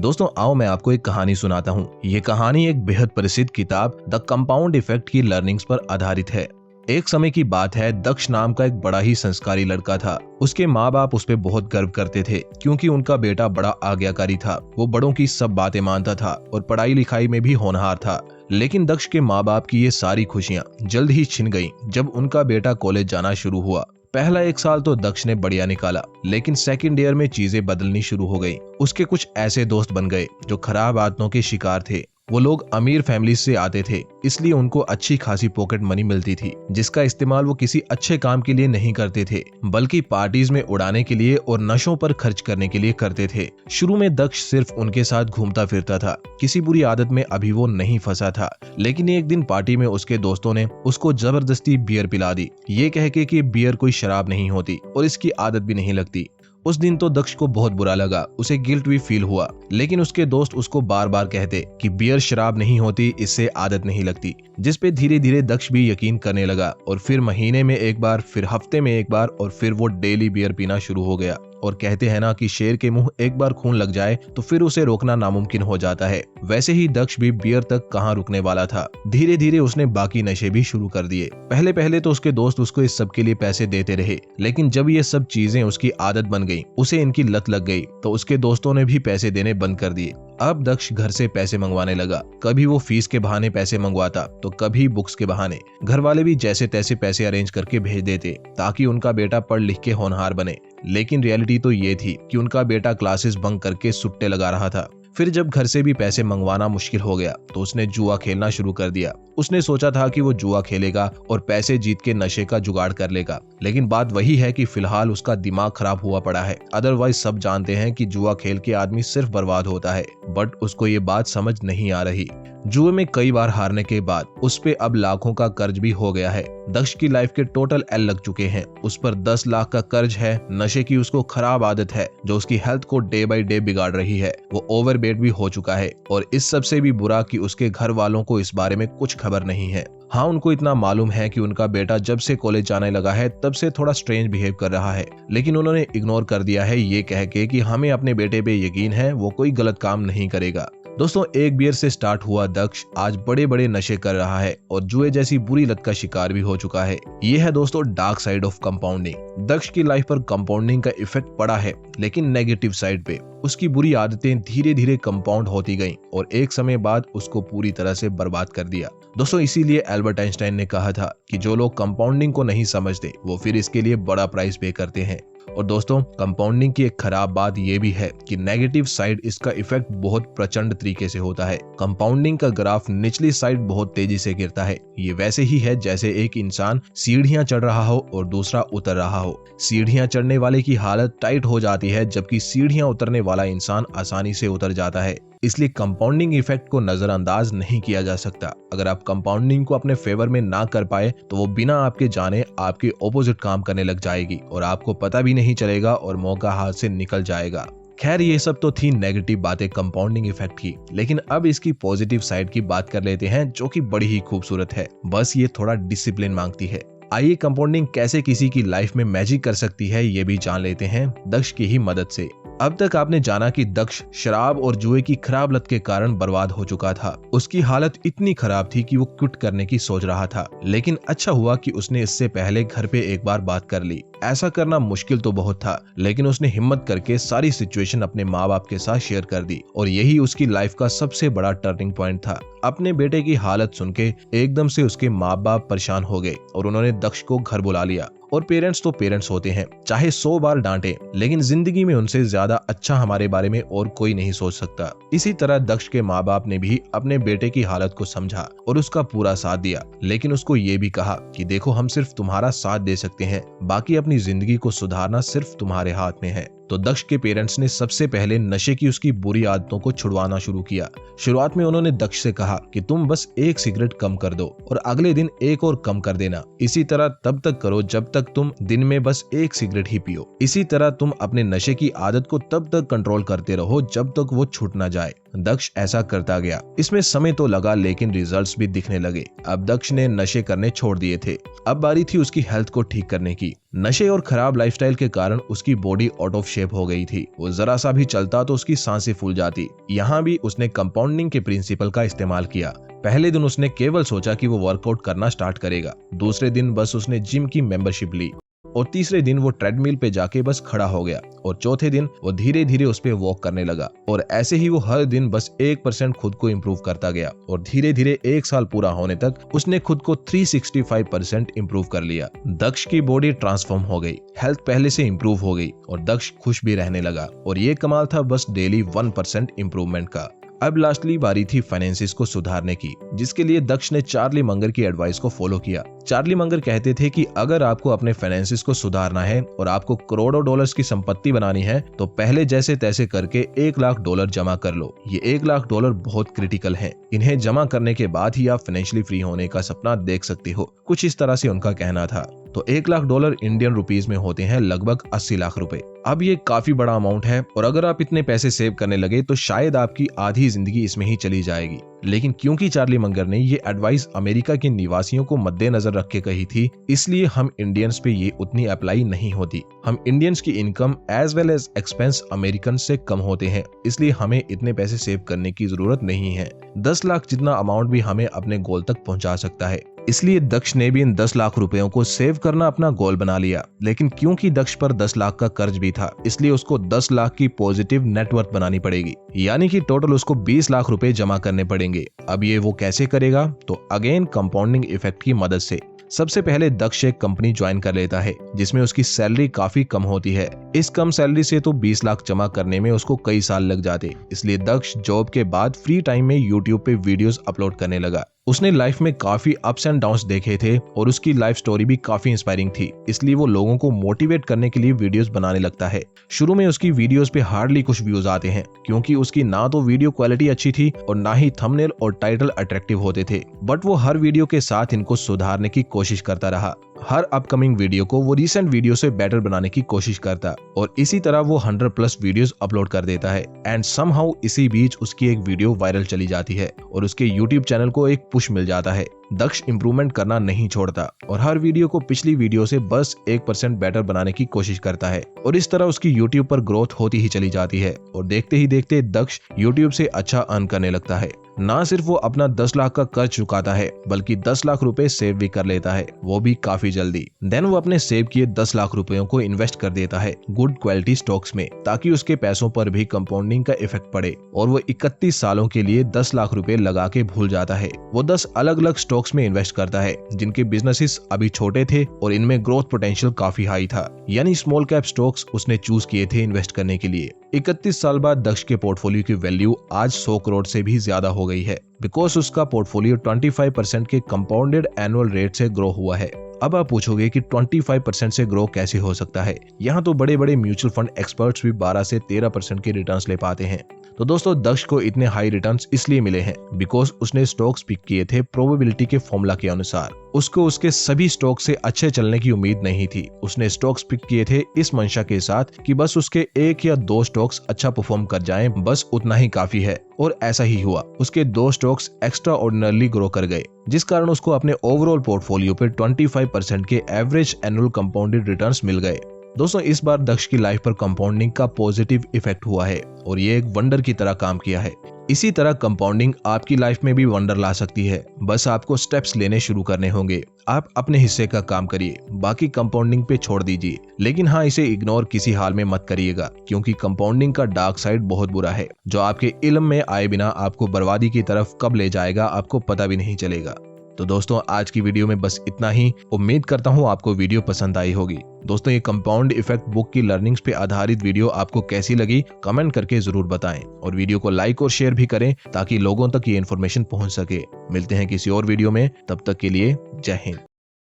दोस्तों आओ मैं आपको एक कहानी सुनाता हूँ। ये कहानी एक बेहद प्रसिद्ध किताब द कंपाउंड इफेक्ट की लर्निंग्स पर आधारित है। एक समय की बात है, दक्ष नाम का एक बड़ा ही संस्कारी लड़का था। उसके माँ बाप उस पर बहुत गर्व करते थे क्योंकि उनका बेटा बड़ा आज्ञाकारी था। वो बड़ों की सब बातें मानता था और पढ़ाई लिखाई में भी होनहार था। लेकिन दक्ष के माँ बाप की ये सारी खुशियाँ जल्द ही छिन गईं जब उनका बेटा कॉलेज जाना शुरू हुआ। पहला एक साल तो दक्ष ने बढ़िया निकाला, लेकिन सेकंड ईयर में चीजें बदलनी शुरू हो गई। उसके कुछ ऐसे दोस्त बन गए जो खराब आदतों के शिकार थे। वो लोग अमीर फैमिली से आते थे, इसलिए उनको अच्छी खासी पॉकेट मनी मिलती थी, जिसका इस्तेमाल वो किसी अच्छे काम के लिए नहीं करते थे बल्कि पार्टीज में उड़ाने के लिए और नशों पर खर्च करने के लिए करते थे। शुरू में दक्ष सिर्फ उनके साथ घूमता फिरता था, किसी बुरी आदत में अभी वो नहीं फंसा था। लेकिन एक दिन पार्टी में उसके दोस्तों ने उसको जबरदस्ती बियर पिला दी, ये कह के कि बियर कोई शराब नहीं होती और इसकी आदत भी नहीं लगती। उस दिन तो दक्ष को बहुत बुरा लगा, उसे गिल्ट भी फील हुआ। लेकिन उसके दोस्त उसको बार बार कहते कि बियर शराब नहीं होती, इससे आदत नहीं लगती, जिस पे धीरे धीरे दक्ष भी यकीन करने लगा। और फिर महीने में एक बार, फिर हफ्ते में एक बार, और फिर वो डेली बियर पीना शुरू हो गया। और कहते हैं ना कि शेर के मुंह एक बार खून लग जाए तो फिर उसे रोकना नामुमकिन हो जाता है। वैसे ही दक्ष भी बियर तक कहाँ रुकने वाला था। धीरे धीरे उसने बाकी नशे भी शुरू कर दिए। पहले पहले तो उसके दोस्त उसको इस सब के लिए पैसे देते रहे, लेकिन जब ये सब चीजें उसकी आदत बन गई, उसे इनकी लत लग गई, तो उसके दोस्तों ने भी पैसे देने बंद कर दिए। अब दक्ष घर से पैसे मंगवाने लगा। कभी वो फीस के बहाने पैसे मंगवाता तो कभी बुक्स के बहाने। घर वाले भी जैसे तैसे पैसे अरेंज करके भेज देते ताकि उनका बेटा पढ़ लिख के होनहार बने। लेकिन रियलिटी तो ये थी कि उनका बेटा क्लासेस बंक करके सुट्टे लगा रहा था। फिर जब घर से भी पैसे मंगवाना मुश्किल हो गया तो उसने जुआ खेलना शुरू कर दिया। उसने सोचा था कि वो जुआ खेलेगा और पैसे जीत के नशे का जुगाड़ कर लेगा, लेकिन बात वही है कि फिलहाल उसका दिमाग खराब हुआ पड़ा है। अदरवाइज सब जानते हैं कि जुआ खेल के आदमी सिर्फ बर्बाद होता है, बट उसको ये बात समझ नहीं आ रही। जुए में कई बार हारने के बाद उस पे अब लाखों का कर्ज भी हो गया है। दक्ष की लाइफ के टोटल एल लग चुके हैं। उस पर 10 लाख का कर्ज है। नशे की उसको खराब आदत है जो उसकी हेल्थ को डे बाय डे बिगाड़ रही है। वो ओवरवेट भी हो चुका है और इस सब से भी बुरा कि उसके घर वालों को इस बारे में कुछ खबर नहीं है। हाँ, उनको इतना मालूम है कि उनका बेटा जब से कॉलेज जाने लगा है तब से थोड़ा स्ट्रेंज बिहेव कर रहा है, लेकिन उन्होंने इग्नोर कर दिया है ये कह के कि हमें अपने बेटे पे यकीन है, वो कोई गलत काम नहीं करेगा। दोस्तों, एक बियर से स्टार्ट हुआ दक्ष आज बड़े बड़े नशे कर रहा है और जुए जैसी बुरी लत का शिकार भी हो चुका है। ये है दोस्तों डार्क साइड ऑफ कंपाउंडिंग। दक्ष की लाइफ पर कंपाउंडिंग का इफेक्ट पड़ा है, लेकिन नेगेटिव साइड पे उसकी बुरी आदतें धीरे धीरे कंपाउंड होती गईं और एक समय बाद उसको पूरी तरह से बर्बाद कर दिया। दोस्तों, इसीलिए एल्बर्ट आइंस्टाइन ने कहा था कि जो लोग कंपाउंडिंग को नहीं समझते वो फिर इसके लिए बड़ा प्राइस पे करते हैं। और दोस्तों, कंपाउंडिंग की एक खराब बात यह भी है कि नेगेटिव साइड इसका इफेक्ट बहुत प्रचंड तरीके से होता है। कंपाउंडिंग का ग्राफ निचली साइड बहुत तेजी से गिरता है। ये वैसे ही है जैसे एक इंसान सीढ़ियां चढ़ रहा हो और दूसरा उतर रहा हो। सीढ़ियां चढ़ने वाले की हालत टाइट हो जाती है, जबकि सीढ़ियां उतरने वाला इंसान आसानी से उतर जाता है। इसलिए कंपाउंडिंग इफेक्ट को नजरअंदाज नहीं किया जा सकता। अगर आप कंपाउंडिंग को अपने फेवर में ना कर पाए तो वो बिना आपके जाने आपके ऑपोजिट काम करने लग जाएगी और आपको पता भी नहीं चलेगा और मौका हाथ से निकल जाएगा। खैर, ये सब तो थी नेगेटिव बातें कंपाउंडिंग इफेक्ट की, लेकिन अब इसकी पॉजिटिव साइड की बात कर लेते हैं जो कि बड़ी ही खूबसूरत है। बस ये थोड़ा डिसिप्लिन मांगती है। आइए कंपाउंडिंग कैसे किसी की लाइफ में मैजिक कर सकती है ये भी जान लेते हैं दक्ष की ही मदद से। अब तक आपने जाना कि दक्ष शराब और जुए की खराब लत के कारण बर्बाद हो चुका था। उसकी हालत इतनी खराब थी कि वो क्विट करने की सोच रहा था, लेकिन अच्छा हुआ कि उसने इससे पहले घर पे एक बार बात कर ली। ऐसा करना मुश्किल तो बहुत था, लेकिन उसने हिम्मत करके सारी सिचुएशन अपने माँ बाप के साथ शेयर कर दी और यही उसकी लाइफ का सबसे बड़ा टर्निंग पॉइंट था। अपने बेटे की हालत सुन के एकदम से उसके माँ बाप परेशान हो गए और उन्होंने दक्ष को घर बुला लिया। और पेरेंट्स तो पेरेंट्स होते हैं, चाहे 100 बार डांटे, लेकिन जिंदगी में उनसे ज्यादा अच्छा हमारे बारे में और कोई नहीं सोच सकता। इसी तरह दक्ष के माँ बाप ने भी अपने बेटे की हालत को समझा और उसका पूरा साथ दिया, लेकिन उसको ये भी कहा कि देखो, हम सिर्फ तुम्हारा साथ दे सकते हैं, बाकी अपनी जिंदगी को सुधारना सिर्फ तुम्हारे हाथ में है। तो दक्ष के पेरेंट्स ने सबसे पहले नशे की उसकी बुरी आदतों को छुड़वाना शुरू किया। शुरुआत में उन्होंने दक्ष से कहा कि तुम बस 1 सिगरेट कम कर दो और अगले दिन 1 और कम कर देना। इसी तरह तब तक करो जब तक तुम दिन में बस 1 सिगरेट ही पियो। इसी तरह तुम अपने नशे की आदत को तब तक कंट्रोल करते रहो जब तक वो छूट ना जाए। दक्ष ऐसा करता गया। इसमें समय तो लगा, लेकिन रिजल्ट्स भी दिखने लगे। अब दक्ष ने नशे करने छोड़ दिए थे। अब बारी थी उसकी हेल्थ को ठीक करने की। नशे और खराब लाइफस्टाइल के कारण उसकी बॉडी आउट ऑफ शेप हो गई थी। वो जरा सा भी चलता तो उसकी सांसें फूल जाती। यहाँ भी उसने कंपाउंडिंग के प्रिंसिपल का इस्तेमाल किया। पहले दिन उसने केवल सोचा कि वो वर्कआउट करना स्टार्ट करेगा। दूसरे दिन बस उसने जिम की मेंबरशिप ली और तीसरे दिन वो ट्रेडमिल पे जाके बस खड़ा हो गया और चौथे दिन वो धीरे धीरे उस पे वॉक करने लगा। और ऐसे ही वो हर दिन बस 1% खुद को इम्प्रूव करता गया और धीरे धीरे 1 साल पूरा होने तक उसने खुद को 365% इम्प्रूव कर लिया। दक्ष की बॉडी ट्रांसफॉर्म हो गई, हेल्थ पहले से इम्प्रूव हो गई और दक्ष खुश भी रहने लगा। और ये कमाल था बस डेली 1% इम्प्रूवमेंट का। अब लास्टली बारी थी फाइनेंसिस को सुधारने की, जिसके लिए दक्ष ने चार्ली मंगर की एडवाइस को फॉलो किया। चार्ली मंगर कहते थे कि अगर आपको अपने फाइनेंसिस को सुधारना है और आपको करोड़ों डॉलर्स की संपत्ति बनानी है तो पहले जैसे तैसे करके $1 लाख जमा कर लो। ये $1 लाख बहुत क्रिटिकल है। इन्हें जमा करने के बाद ही आप फाइनेंशियली फ्री होने का सपना देख सकते हो। कुछ इस तरह से उनका कहना था। तो $1 लाख इंडियन रुपीज में होते हैं लगभग 80 लाख रुपए। अब ये काफी बड़ा अमाउंट है और अगर आप इतने पैसे सेव करने लगे तो शायद आपकी आधी जिंदगी इसमें ही चली जाएगी। लेकिन क्योंकि चार्ली मंगर ने ये एडवाइस अमेरिका के निवासियों को मद्देनजर रख के कही थी, इसलिए हम इंडियंस पे ये उतनी अप्लाई नहीं होती। हम इंडियंस की income as well as expense American से कम होते हैं, इसलिए हमें इतने पैसे सेव करने की जरूरत नहीं है। 10 लाख जितना अमाउंट भी हमें अपने गोल तक पहुंचा सकता है। इसलिए दक्ष ने भी इन 10 लाख रुपयों को सेव करना अपना गोल बना लिया। लेकिन क्योंकि दक्ष पर 10 लाख का कर्ज भी था, इसलिए उसको 10 लाख की पॉजिटिव नेटवर्थ बनानी पड़ेगी, यानी कि टोटल उसको 20 लाख रुपए जमा करने पड़ेंगे। अब ये वो कैसे करेगा? तो अगेन कंपाउंडिंग इफेक्ट की मदद से। सबसे पहले दक्ष एक कंपनी ज्वाइन कर लेता है जिसमें उसकी सैलरी काफी कम होती है। इस कम सैलरी से तो 20 लाख जमा करने में उसको कई साल लग जाते। इसलिए दक्ष जॉब के बाद फ्री टाइम में यूट्यूब पे वीडियोस अपलोड करने लगा। उसने लाइफ में काफी अप्स एंड डाउन्स देखे थे और उसकी लाइफ स्टोरी भी काफी इंस्पायरिंग थी, इसलिए वो लोगों को मोटिवेट करने के लिए वीडियोस बनाने लगता है। शुरू में उसकी वीडियोस पे हार्डली कुछ व्यूज आते हैं क्योंकि उसकी ना तो वीडियो क्वालिटी अच्छी थी और ना ही थंबनेल और टाइटल अट्रैक्टिव होते थे। बट वो हर वीडियो के साथ इनको सुधारने की कोशिश करता रहा। हर अपकमिंग वीडियो को वो रीसेंट वीडियो से बेटर बनाने की कोशिश करता और इसी तरह वो 100+ वीडियोस अपलोड कर देता है। एंड समहाउ इसी बीच उसकी एक वीडियो वायरल चली जाती है और उसके यूट्यूब चैनल को एक पुश मिल जाता है। दक्ष इंप्रूवमेंट करना नहीं छोड़ता और हर वीडियो को पिछली वीडियो से बस 1% बेटर बनाने की कोशिश करता है और इस तरह उसकी यूट्यूब पर ग्रोथ होती ही चली जाती है और देखते ही देखते दक्ष यूट्यूब से अच्छा अर्न करने लगता है। ना सिर्फ वो अपना 10 लाख का कर्ज चुकाता है बल्कि 10 लाख रुपए सेव भी कर लेता है, वो भी काफी जल्दी। देन वो अपने सेव किए 10 लाख रुपयों को इन्वेस्ट कर देता है गुड क्वालिटी स्टॉक्स में, ताकि उसके पैसों पर भी कंपाउंडिंग का इफेक्ट पड़े और वो 31 सालों के लिए 10 लाख रुपए लगा के भूल जाता है। वो 10 अलग अलग स्टॉक्स में इन्वेस्ट करता है जिनके बिजनेसेस अभी छोटे थे और इनमें ग्रोथ पोटेंशियल काफी हाई था, यानी स्मॉल कैप स्टॉक्स उसने चूज किए थे इन्वेस्ट करने के लिए। 31 साल बाद दक्ष के पोर्टफोलियो की वैल्यू आज 100 करोड़ से भी ज्यादा हो गई है, बिकॉज उसका पोर्टफोलियो 25% के कंपाउंडेड एनुअल रेट से ग्रो हुआ है। अब आप पूछोगे कि 25% से ग्रो कैसे हो सकता है? यहाँ तो बड़े बड़े म्यूचुअल फंड एक्सपर्ट्स भी 12 से 13% के रिटर्न्स ले पाते हैं। तो दोस्तों दक्ष को इतने हाई रिटर्न्स इसलिए मिले हैं बिकॉज उसने स्टॉक्स पिक किए थे प्रोबेबिलिटी के फॉर्मूला के अनुसार। उसको उसके सभी स्टॉक से अच्छे चलने की उम्मीद नहीं थी। उसने स्टॉक्स पिक किए थे इस मंशा के साथ कि बस उसके 1 या 2 स्टॉक्स अच्छा परफॉर्म कर जाएं, बस उतना ही काफी है। और ऐसा ही हुआ, उसके 2 स्टॉक्स एक्स्ट्रा ऑर्डिनरली ग्रो कर गए, जिस कारण उसको अपने ओवरऑल पोर्टफोलियो पे 25% के एवरेज एनुअल कंपाउंडेड रिटर्न्स मिल गए। दोस्तों इस बार दक्ष की लाइफ पर कंपाउंडिंग का पॉजिटिव इफेक्ट हुआ है और ये एक वंडर की तरह काम किया है। इसी तरह कंपाउंडिंग आपकी लाइफ में भी वंडर ला सकती है, बस आपको स्टेप्स लेने शुरू करने होंगे। आप अपने हिस्से का काम करिए, बाकी कंपाउंडिंग पे छोड़ दीजिए। लेकिन हाँ, इसे इग्नोर किसी हाल में मत करिएगा क्योंकि कंपाउंडिंग का डार्क साइड बहुत बुरा है, जो आपके इल्म में आए बिना आपको बर्बादी की तरफ कब ले जाएगा आपको पता भी नहीं चलेगा। तो दोस्तों आज की वीडियो में बस इतना ही। उम्मीद करता हूँ आपको वीडियो पसंद आई होगी। दोस्तों ये कंपाउंड इफेक्ट बुक की लर्निंग्स पे आधारित वीडियो आपको कैसी लगी कमेंट करके जरूर बताएं और वीडियो को लाइक और शेयर भी करें ताकि लोगों तक ये इन्फॉर्मेशन पहुंच सके। मिलते हैं किसी और वीडियो में, तब तक के लिए जय हिंद।